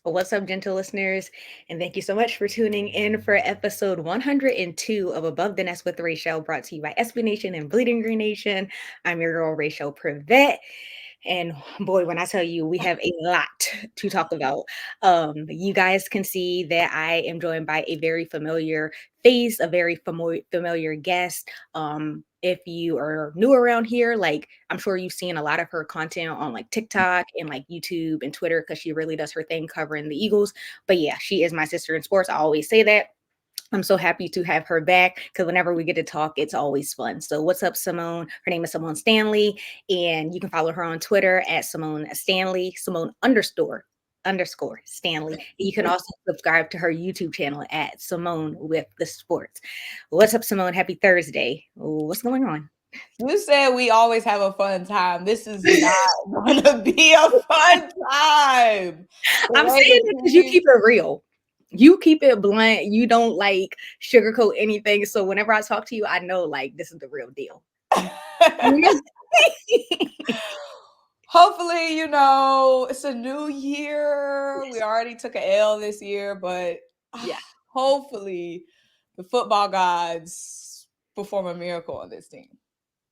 What's up, gentle listeners? And thank you so much for tuning in for episode 102 of Above the Nest with Raichele, brought to you by SB Nation and Bleeding Green Nation. I'm your girl, Raichele Privette. And boy, when I tell you, we have a lot to talk about. You guys can see that I am joined by a very familiar face, a very familiar guest. If you are new around here, like I'm sure you've seen a lot of her content on like TikTok and like YouTube and Twitter because she really does her thing covering the Eagles. But yeah, she is my sister in sports. I always say that. I'm so happy to have her back because whenever we get to talk, it's always fun. So, what's up, Symone? Her name is Symone Stanley, and you can follow her on Twitter at Symone Stanley, Symone underscore Stanley. And you can also subscribe to her YouTube channel at Symone with the Sports. What's up, Symone? Happy Thursday. What's going on? You said we always have a fun time. This is not going to be a fun time. The I'm way saying the it because you team, keep it real. You keep it blunt. You don't like sugarcoat anything. So whenever I talk to you, I know like this is the real deal. hopefully, it's a new year. We Yes. already took a L this year, but Yeah. hopefully the football gods perform a miracle on this team.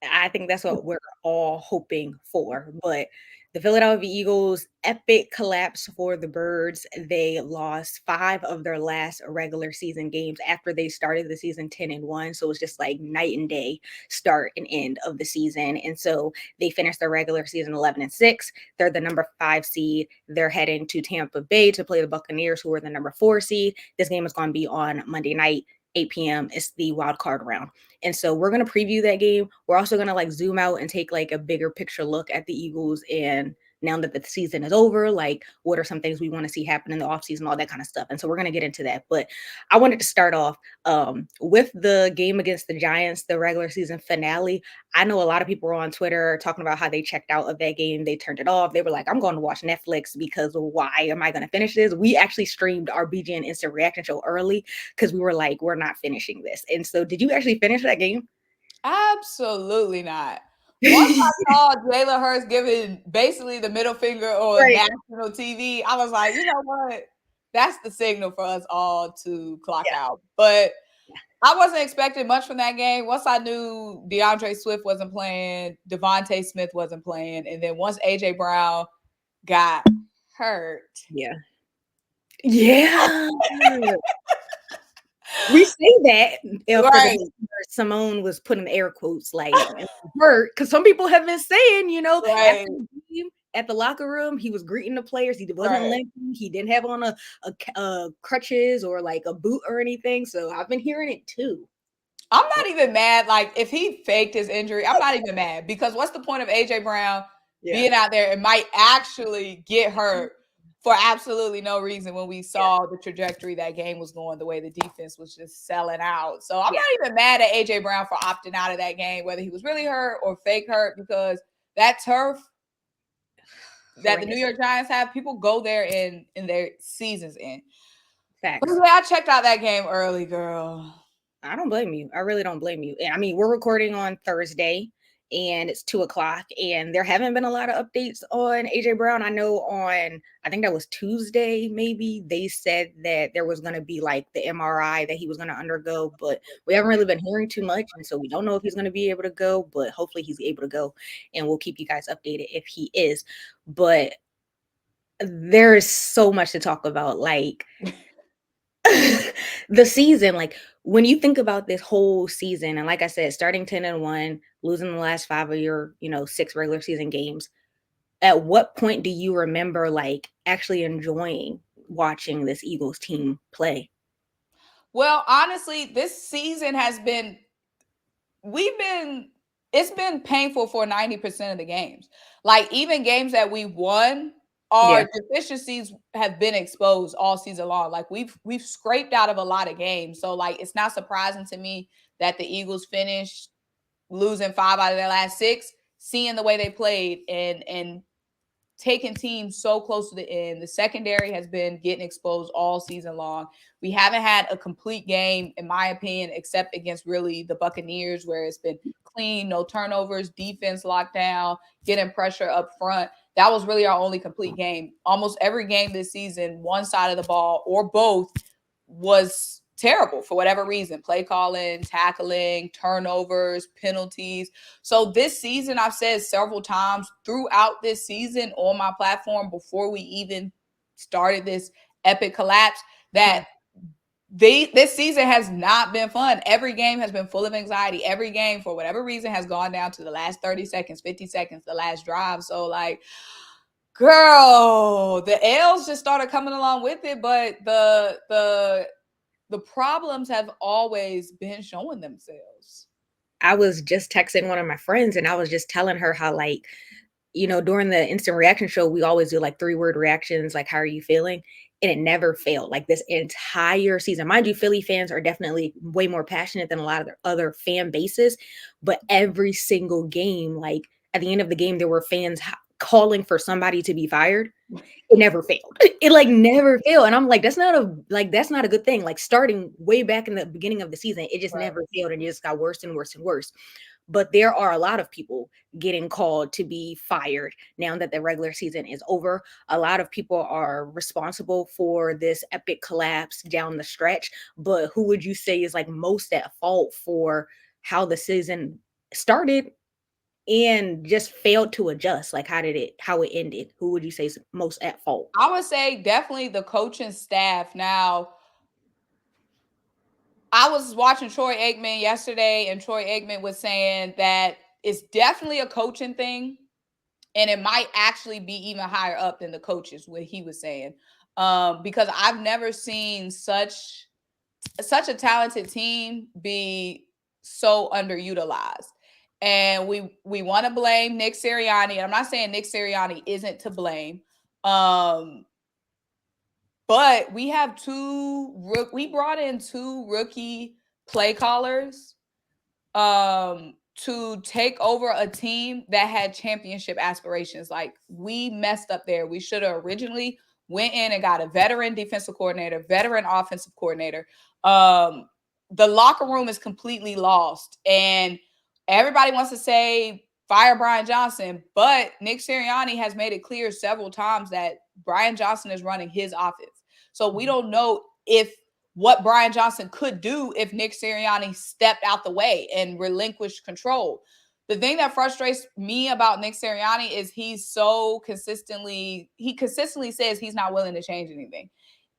I think that's what we're all hoping for. But the Philadelphia Eagles, epic collapse for the Birds. They lost 5 of their last regular season games after they started the season 10-1. So it's just like night and day start and end of the season. And so they finished their regular season 11-6. They're the number 5 seed. They're heading to Tampa Bay to play the Buccaneers, who are the number 4 seed. This game is going to be on Monday night. 8 p.m. It's the wild card round. And so we're going to preview that game. We're also going to like zoom out and take like a bigger picture look at the Eagles and now that the season is over, like what are some things we want to see happen in the offseason, all that kind of stuff. And so we're going to get into that. But I wanted to start off with the game against the Giants, the regular season finale. I know a lot of people were on Twitter talking about how they checked out of that game. They turned it off. They were like, I'm going to watch Netflix because why am I going to finish this? We actually streamed our BGN instant reaction show early because we were like, we're not finishing this. And so did you actually finish that game? Absolutely not. Once I saw Jalen Hurts giving basically the middle finger on Right. national TV, I was like, you know what? That's the signal for us all to clock Yeah. out. But I wasn't expecting much from that game. Once I knew DeAndre Swift wasn't playing, Devontae Smith wasn't playing, and then once AJ Brown got hurt. Yeah. Yeah. We say that for the Right, listener, Simone was putting air quotes like hurt because some people have been saying, after right, the game at the locker room, he was greeting the players. He wasn't right. limping. He didn't have on a crutches or like a boot or anything. So I've been hearing it too. I'm not even mad. Like, if he faked his injury, I'm not even mad because what's the point of AJ Brown Yeah. being out there and might actually get hurt for absolutely no reason when we Yeah. saw the trajectory that game was going, the way the defense was just selling out. So I'm Yeah. not even mad at AJ Brown for opting out of that game, whether he was really hurt or fake hurt, because that turf that the New Horrendous. York Giants have, people go there in their seasons in. But Facts. yeah, I checked out that game early, girl. I don't blame you. I really don't blame you. I mean, we're recording on Thursday and it's 2 o'clock, and there haven't been a lot of updates on AJ Brown. I know I think that was Tuesday, maybe they said that there was going to be like the MRI that he was going to undergo, but we haven't really been hearing too much. And so we don't know if he's going to be able to go, but hopefully he's able to go, and we'll keep you guys updated if he is. But there is so much to talk about. Like, the season, like when you think about this whole season, and like I said, starting 10-1, losing the last 5 of your, 6 regular season games, at what point do you remember like actually enjoying watching this Eagles team play? Well, honestly, this season has been we've been it's been painful for 90% of the games. Like, even games that we won, Yeah. our deficiencies have been exposed all season long. Like, we've scraped out of a lot of games. So like, it's not surprising to me that the Eagles finished losing 5 out of their last 6, seeing the way they played and taken teams so close to the end. The secondary has been getting exposed all season long. We haven't had a complete game, in my opinion, except against really the Buccaneers, where it's been clean, no turnovers, defense locked down, getting pressure up front. That was really our only complete game. Almost every game this season, one side of the ball or both was terrible for whatever reason. Play calling, tackling, turnovers, penalties. So this season, I've said several times throughout this season on my platform before we even started this epic collapse that this season has not been fun. Every game has been full of anxiety. Every game, for whatever reason, has gone down to the last 30 seconds, 50 seconds, the last drive. So, like, girl, the L's just started coming along with it, but the problems have always been showing themselves. I was just texting one of my friends and I was just telling her how, like, during the instant reaction show, we always do like 3-word reactions, like, how are you feeling? And it never failed. Like this entire season. Mind you, Philly fans are definitely way more passionate than a lot of their other fan bases. But every single game, like at the end of the game, there were fans calling for somebody to be fired. It never failed. It like never failed. And I'm like, that's not a good thing. Like starting way back in the beginning of the season, it just never failed and it just got worse and worse and worse. But there are a lot of people getting called to be fired now that the regular season is over. A lot of people are responsible for this epic collapse down the stretch. But who would you say is like most at fault for how the season started and just failed to adjust? Like how it ended? Who would you say is most at fault? I would say definitely the coaching staff. Now, I was watching Troy Aikman yesterday, and Troy Aikman was saying that it's definitely a coaching thing, and it might actually be even higher up than the coaches, what he was saying. Because I've never seen such a talented team be so underutilized. And we want to blame Nick Sirianni. I'm not saying Nick Sirianni isn't to blame. But we brought in 2 rookie play callers to take over a team that had championship aspirations. Like we messed up there. We should have originally went in and got a veteran defensive coordinator, veteran offensive coordinator. The locker room is completely lost, and everybody wants to say fire Brian Johnson, but Nick Sirianni has made it clear several times that Brian Johnson is running his offense. So we don't know if what Brian Johnson could do if Nick Sirianni stepped out the way and relinquished control. The thing that frustrates me about Nick Sirianni is he consistently says he's not willing to change anything.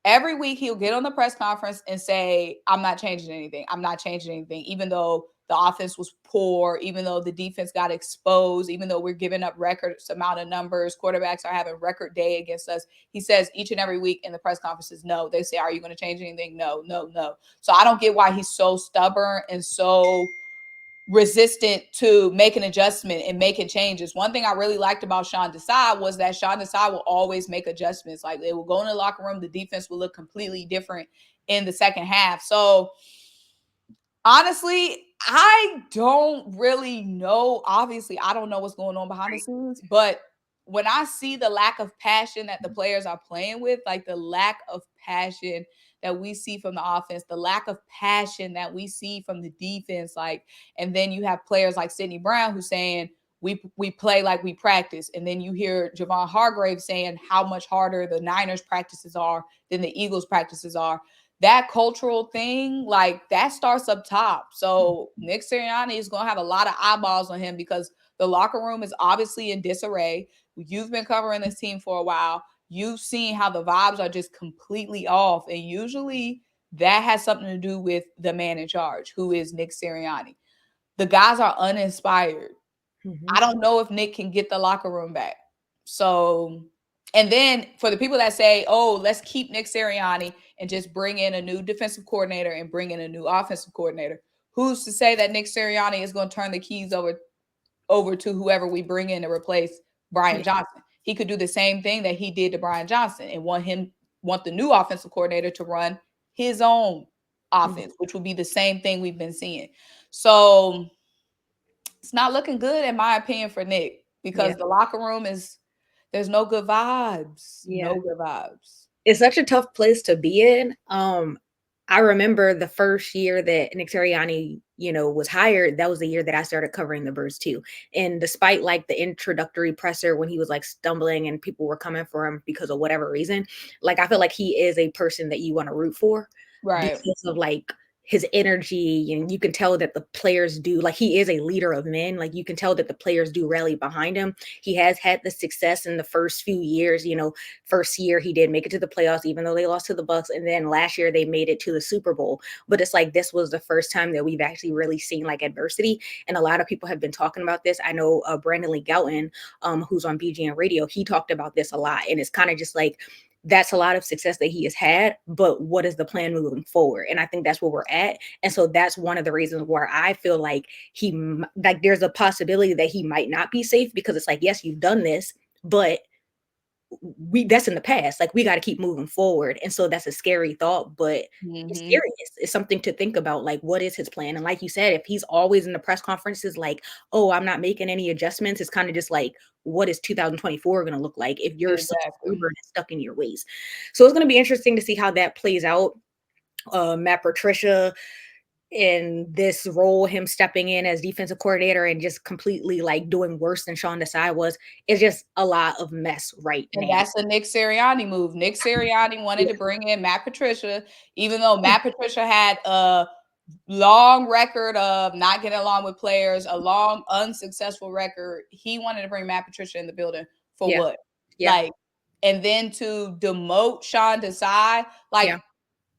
Every week he'll get on the press conference and say, I'm not changing anything. I'm not changing anything, even though the offense was poor, even though the defense got exposed, even though we're giving up records amount of numbers, quarterbacks are having record day against us. He says each and every week in the press conferences, no. They say, are you going to change anything? No, no, no. So I don't get why he's so stubborn and so resistant to make an adjustment and making changes. One thing I really liked about Sean Desai was that Sean Desai will always make adjustments. Like they will go in the locker room, the defense will look completely different in the second half. So honestly, I don't really know. Obviously, I don't know what's going on behind the scenes, but when I see the lack of passion that the players are playing with, like the lack of passion that we see from the offense, the lack of passion that we see from the defense, like, and then you have players like Sidney Brown who's saying we play like we practice, and then you hear Javon Hargrave saying how much harder the Niners practices are than the Eagles practices are. That cultural thing, like that starts up top. So Nick Sirianni is going to have a lot of eyeballs on him because the locker room is obviously in disarray. You've been covering this team for a while. You've seen how the vibes are just completely off. And usually that has something to do with the man in charge, who is Nick Sirianni. The guys are uninspired. I don't know if Nick can get the locker room back. So, and then for the people that say, oh, let's keep Nick Sirianni and just bring in a new defensive coordinator and bring in a new offensive coordinator, who's to say that Nick Sirianni is going to turn the keys over to whoever we bring in to replace Brian Johnson? He could do the same thing that he did to Brian Johnson and want the new offensive coordinator to run his own offense, which would be the same thing we've been seeing. So it's not looking good, in my opinion, for Nick, because the locker room is There's no good vibes. Yeah. No good vibes. It's such a tough place to be in. I remember the first year that Nick Sirianni, was hired, that was the year that I started covering the Birds too. And despite like the introductory presser when he was like stumbling and people were coming for him because of whatever reason, like I feel like he is a person that you want to root for Right. because of like his energy, and you can tell that the players do, like, he is a leader of men, like you can tell that the players do rally behind him. He has had the success in the first few years. First year he did make it to the playoffs, even though they lost to the Bucks, and then last year they made it to the Super Bowl. But it's like this was the first time that we've actually really seen like adversity, and a lot of people have been talking about this. I know Brandon Lee Gouton, who's on BGN Radio, he talked about this a lot, and it's kind of just like that's a lot of success that he has had, but what is the plan moving forward? And I think that's where we're at. And so that's one of the reasons where I feel like like there's a possibility that he might not be safe, because it's like, yes, you've done this, but that's in the past. Like, we got to keep moving forward. And so that's a scary thought, but it's Mm-hmm. serious. It's something to think about. Like, what is his plan? And like you said, if he's always in the press conferences, like, oh, I'm not making any adjustments, it's kind of just like, what is 2024 going to look like if you're so Exactly. stubborn and stuck in your ways? So it's going to be interesting to see how that plays out. Matt Patricia in this role, him stepping in as defensive coordinator and just completely like doing worse than Sean Desai was, is just a lot of mess right And now. that's a Nick Sirianni move. Nick Sirianni wanted Yeah. to bring in Matt Patricia, even though Matt Patricia had a long record of not getting along with players, a long unsuccessful record. He wanted to bring Matt Patricia in the building for Yeah. what? Yeah. Like, and then to demote Sean Desai, like Yeah.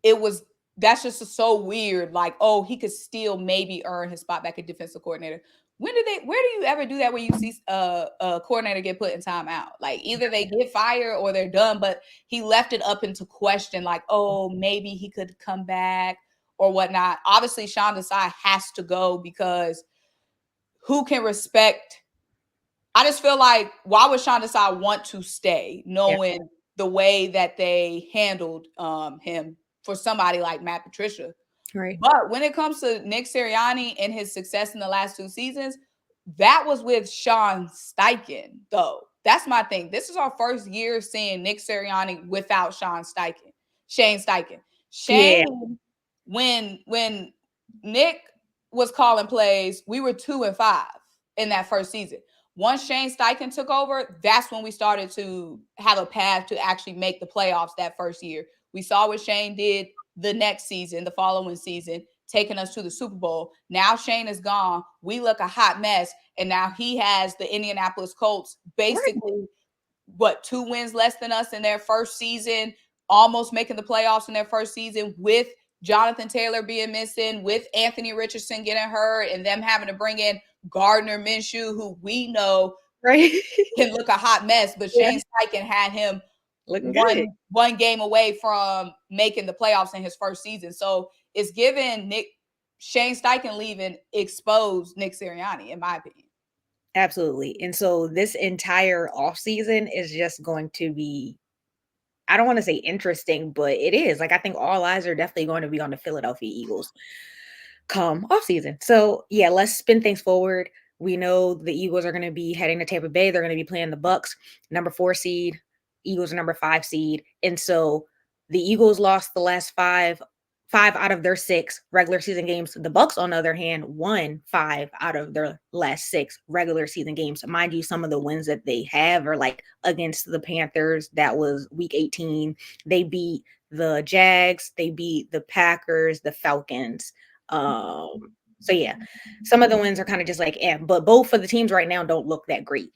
it was that's just so weird. Like, oh, he could still maybe earn his spot back at defensive coordinator. Where do you ever do that when you see a coordinator get put in timeout? Like, either they get fired or they're done, but he left it up into question, like, oh, maybe he could come back or whatnot. Obviously, Sean Desai has to go because who can respect? I just feel like, why would Sean Desai want to stay, Yeah. knowing the way that they handled him for somebody like Matt Patricia? Right. But when it comes to Nick Sirianni and his success in the last 2 seasons, that was with Sean Steichen, though. That's my thing. This is our first year seeing Nick Sirianni without Shane Steichen. Yeah. Shane, when Nick was calling plays, we were 2-5 in that first season. Once Shane Steichen took over, that's when we started to have a path to actually make the playoffs that first year. We saw what Shane did the next season, the following season, taking us to the Super Bowl. Now Shane is gone. We look a hot mess. And now he has the Indianapolis Colts Right. basically, 2 wins less than us in their first season, almost making the playoffs in their first season, with Jonathan Taylor being missing, with Anthony Richardson getting hurt, and them having to bring in Gardner Minshew, who we know Right. can look a hot mess, but Yeah. Shane Steichen had him Looking good. one game away from making the playoffs in his first season. So it's given Shane Steichen leaving exposed Nick Sirianni, in my opinion. Absolutely. And so this entire off season is just going to be, I don't want to say interesting, but it is. Like, I think all eyes are definitely going to be on the Philadelphia Eagles come off season. So yeah, let's spin things forward. We know the Eagles are going to be heading to Tampa Bay. They're going to be playing the Bucks, number 4 seed. Eagles are number 5 seed. And so the Eagles lost the last five out of their 6 regular season games. The Bucks, on the other hand, won 5 out of their last 6 regular season games. Mind you, some of the wins that they have are like against the Panthers. That was week 18. They beat the Jags, they beat the Packers, the Falcons. So yeah, some of the wins are kind of just like, but both of the teams right now don't look that great.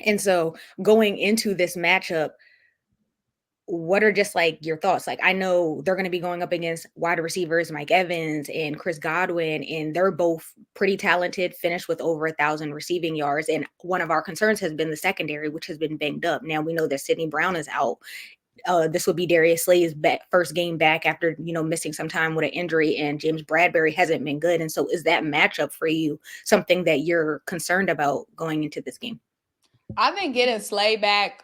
And so going into this matchup, what are just like your thoughts? Like, I know they're going to be going up against wide receivers Mike Evans and Chris Godwin, and they're both pretty talented, finished with over 1,000 receiving yards. And one of our concerns has been the secondary, which has been banged up. Now we know that Sidney Brown is out. This would be Darius Slay's first game back after, missing some time with an injury, and James Bradbury hasn't been good. And so is that matchup for you something that you're concerned about going into this game? I think getting Slay back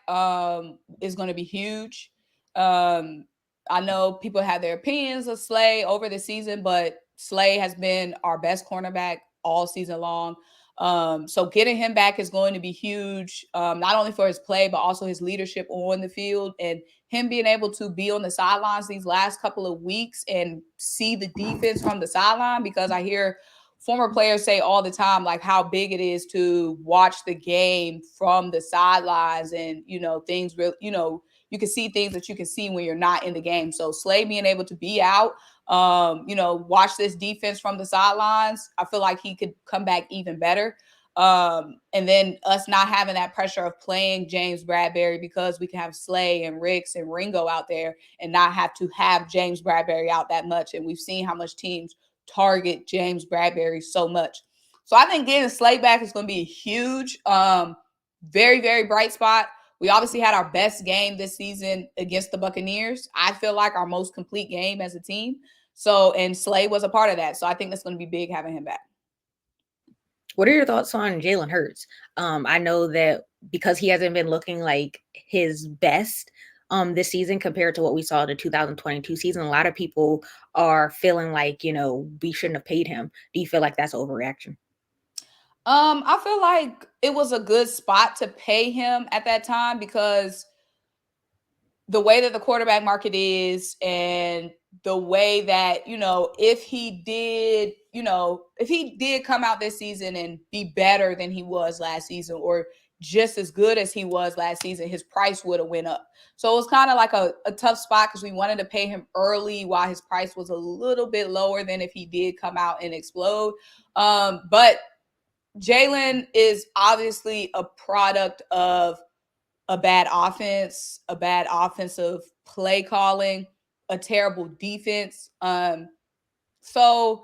is going to be huge. Um, I know people have their opinions of Slay over the season, but Slay has been our best cornerback all season long. So getting him back is going to be huge, not only for his play, but also his leadership on the field, and him being able to be on the sidelines these last couple of weeks and see the defense from the sideline, because I hear former players say all the time, like, how big it is to watch the game from the sidelines, and, things really, you can see things that you can see when you're not in the game. So Slay being able to be out, watch this defense from the sidelines, I feel like he could come back even better. And then us not having that pressure of playing James Bradberry, because we can have Slay and Ricks and Ringo out there and not have to have James Bradberry out that much. And we've seen how much teams target James Bradberry so much. So I think getting Slay back is going to be huge. Very, very bright spot. We obviously had our best game this season against the Buccaneers. I feel like our most complete game as a team. So, and Slay was a part of that. So I think that's going to be big having him back. What are your thoughts on Jalen Hurts? I know that because he hasn't been looking like his best this season compared to what we saw in the 2022 season, a lot of people are feeling like, we shouldn't have paid him. Do you feel like that's overreaction? I feel like it was a good spot to pay him at that time, because the way that the quarterback market is, and the way that, if he did come out this season and be better than he was last season, or just as good as he was last season, his price would have went up. So it was kind of like a tough spot, because we wanted to pay him early while his price was a little bit lower than if he did come out and explode. But Jalen is obviously a product of a bad offense, a bad offensive play calling, a terrible defense. So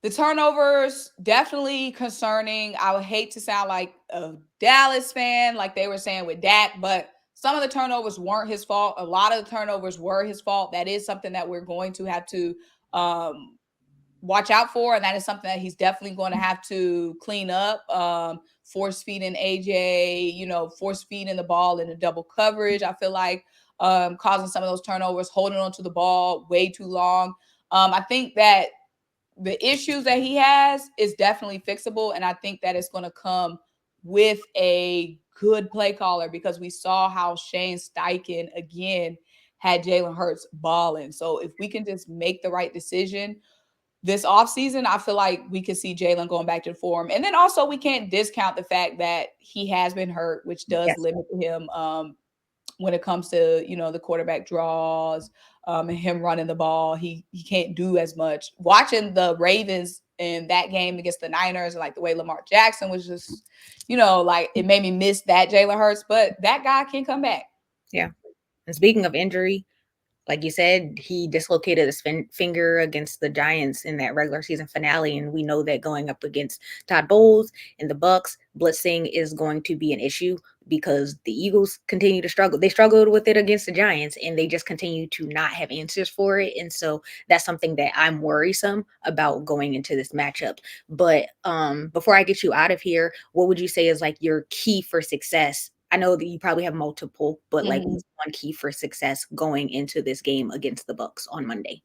the turnovers, definitely concerning. I would hate to sound like a Dallas fan, like they were saying with Dak, but some of the turnovers weren't his fault. A lot of the turnovers were his fault. That is something that we're going to have to watch out for, and that is something that he's definitely going to have to clean up. Force feeding AJ, force feeding the ball in the double coverage, I feel like causing some of those turnovers, holding on to the ball way too long. I think that the issues that he has is definitely fixable, and I think that it's going to come with a good play caller, because we saw how Shane Steichen again had Jalen Hurts balling. So if we can just make the right decision this offseason, I feel like we could see Jalen going back to form. And then also, we can't discount the fact that he has been hurt, which does limit him when it comes to, the quarterback draws and him running the ball. He can't do as much. Watching the Ravens in that game against the Niners, and like the way Lamar Jackson was just, like it made me miss that Jalen Hurts, but that guy can come back. Yeah. And speaking of injury, like you said, he dislocated his finger against the Giants in that regular season finale, and we know that going up against Todd Bowles and the Bucs, blitzing is going to be an issue, because the Eagles continue to struggle. They struggled with it against the Giants, and they just continue to not have answers for it. And so that's something that I'm worrisome about going into this matchup. But before I get you out of here, what would you say is like your key for success? I know that you probably have multiple, but like what's one key for success going into this game against the Bucs on Monday?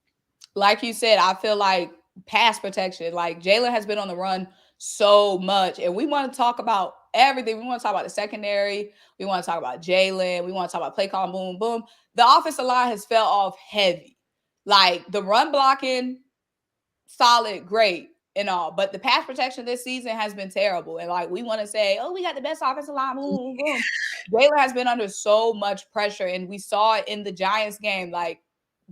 Like you said, I feel like pass protection. Like Jalen has been on the run so much, and we want to talk about everything. We want to talk about the secondary. We want to talk about Jalen. We want to talk about play call, boom, boom. The offensive line has fell off heavy. Like the run blocking, solid, great, and all, but the pass protection this season has been terrible. And like we want to say, oh, we got the best offensive line. Boom, boom, boom. Jalen has been under so much pressure, and we saw it in the Giants game. Like,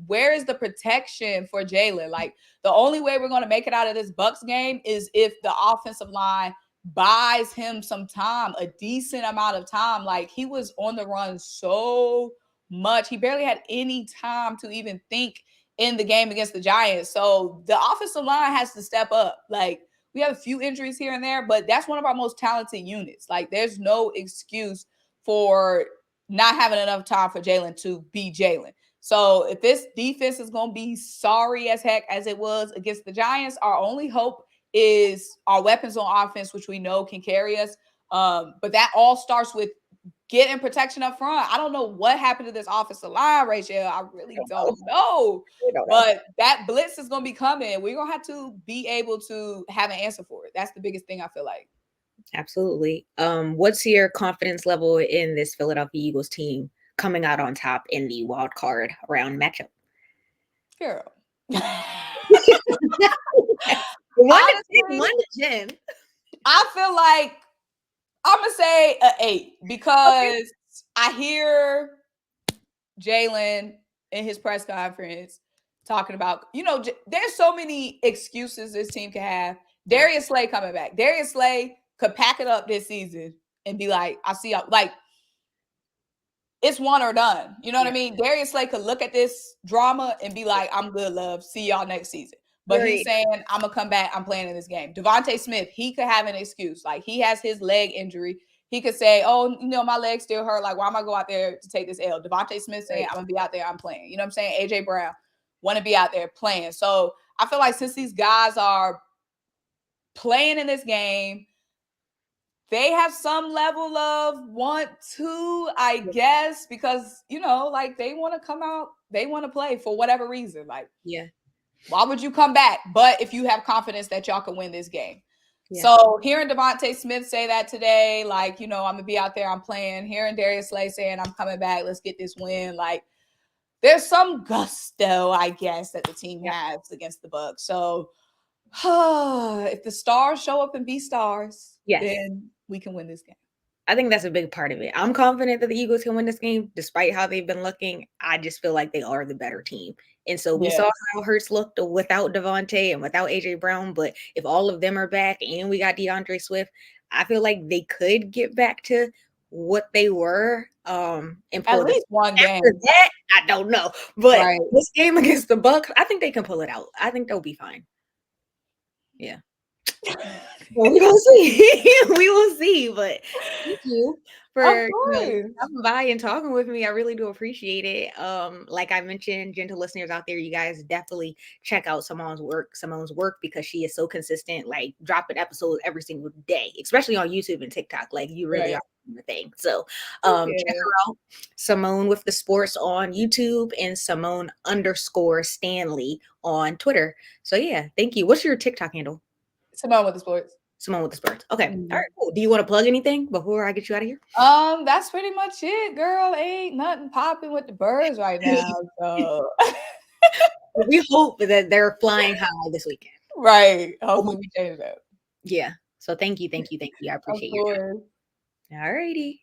where is the protection for Jalen? Like, the only way we're going to make it out of this Bucs game is if the offensive line buys him some time, a decent amount of time. Like, he was on the run so much. He barely had any time to even think in the game against the Giants. So the offensive line has to step up. Like, we have a few injuries here and there, but that's one of our most talented units. Like, there's no excuse for not having enough time for Jalen to be Jalen. So if this defense is going to be sorry as heck as it was against the Giants, our only hope is our weapons on offense, which we know can carry us. But that all starts with getting protection up front. I don't know what happened to this offensive line, Raichele. I really don't know. But that blitz is going to be coming. We're going to have to be able to have an answer for it. That's the biggest thing I feel like. Absolutely. What's your confidence level in this Philadelphia Eagles team coming out on top in the wild card round matchup? Girl. One to 10, Honestly, 10. I feel like I'm gonna say a 8 Okay. because I hear Jalen in his press conference talking about, there's so many excuses this team can have. Yeah. Darius Slay coming back. Darius Slay could pack it up this season and be like, I see y'all. Like, it's one or done. You know what I Yeah. mean? Darius Slay could look at this drama and be like, I'm good, love. See y'all next season. But he's Very saying, I'm going to come back. I'm playing in this game. Devontae Smith, he could have an excuse. Like, he has his leg injury. He could say, oh, my leg still hurt. Like, why am I go out there to take this L? Devontae Smith saying, right. I'm going to be out there. I'm playing. You know what I'm saying? AJ Brown want to be out there playing. So I feel like since these guys are playing in this game, they have some level of want to, I guess, because, like they want to come out, they want to play for whatever reason. Like, Yeah. why would you come back? But if you have confidence that y'all can win this game. Yeah. So hearing Devontae Smith say that today, like, I'm going to be out there, I'm playing. Hearing Darius Slay saying, I'm coming back, let's get this win. Like, there's some gusto, I guess, that the team has against the Bucs. So if the stars show up and be stars, Yes. then we can win this game. I think that's a big part of it. I'm confident that the Eagles can win this game, despite how they've been looking. I just feel like they are the better team. And so we saw how Hurts looked without Devontae and without AJ Brown. But if all of them are back and we got DeAndre Swift, I feel like they could get back to what they were and pull At this least one game. after that. I don't know. But Right. this game against the Bucs, I think they can pull it out. I think they'll be fine. Yeah. Well, we will see. We will see. But thank you for stopping by and talking with me. I really do appreciate it. Like I mentioned, gentle listeners out there, you guys definitely check out Simone's work because she is so consistent, like dropping episodes every single day, especially on YouTube and TikTok. Like you really are the thing. So check her out. Symone with the sports on YouTube and Symone_Stanley on Twitter. So yeah, thank you. What's your TikTok handle? Symone with the sports. Symone with the sports. Okay. All right, cool. Do you want to plug anything before I get you out of here? That's pretty much it, girl. Ain't nothing popping with the birds right now. So we hope that they're flying high this weekend. Right. Hopefully we change that. Yeah. So thank you. I appreciate your time. All righty.